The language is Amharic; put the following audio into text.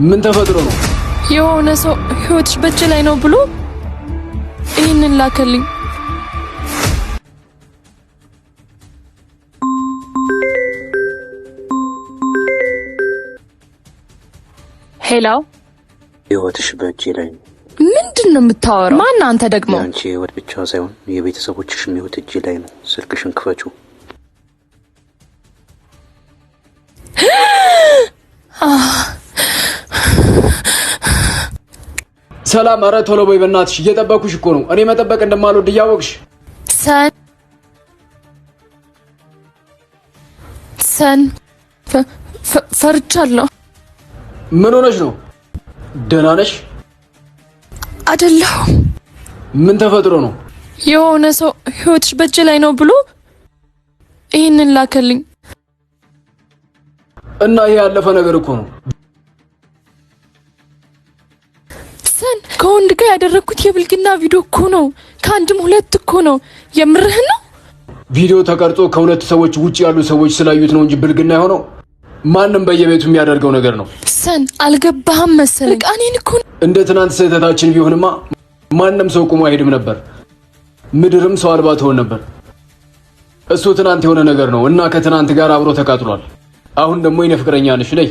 ምን ተፈጥሮ ነው? የሆነ ሰው ህይወትሽ በእጅ ላይ ነው ብሎ ይሄንን ላከልኝ። ሄሎ፣ ህይወትሽ በእጅ ላይ ነው። ምንድነው የምታወራው? ማን አንተ ደግሞ? አንቺ ህይወት ብቻ ሳይሆን የቤተሰቦችሽም ህይወት እጅ ላይ ነው። ስልክሽን ክፈቹ። ሰላም፣ ኧረ ቶሎ በይ በእናትሽ፣ እየጠበኩሽ እኮ ነው። እኔ መጠበቅ እንደማልወድ እያወቅሽ። ሰን ፈርቻለሁ። ምን ሆነሽ ነው? ደህና ነሽ? አይደለሁም። ምን ተፈጥሮ ነው? የሆነ ሰው ህይወትሽ በእጅ ላይ ነው ብሎ ይሄንን ላከልኝ። እና ይሄ ያለፈ ነገር እኮ ነው። ሰን ከወንድ ጋር ያደረኩት የብልግና ቪዲዮ እኮ ነው። ከአንድም ሁለት እኮ ነው። የምርህን ነው? ቪዲዮ ተቀርጾ ከሁለት ሰዎች ውጪ ያሉ ሰዎች ስላዩት ነው እንጂ ብልግና የሆነው ማንም በየቤቱ የሚያደርገው ነገር ነው። ሰን አልገባህም መሰለኝ። ቃኔን እኮ እንደ ትናንት ስህተታችን ቢሆንማ ማንም ሰው ቁሞ አይሄድም ነበር። ምድርም ሰው አልባ ትሆን ነበር። እሱ ትናንት የሆነ ነገር ነው እና ከትናንት ጋር አብሮ ተቃጥሏል። አሁን ደግሞ የኔ ፍቅረኛ ነሽ ነይ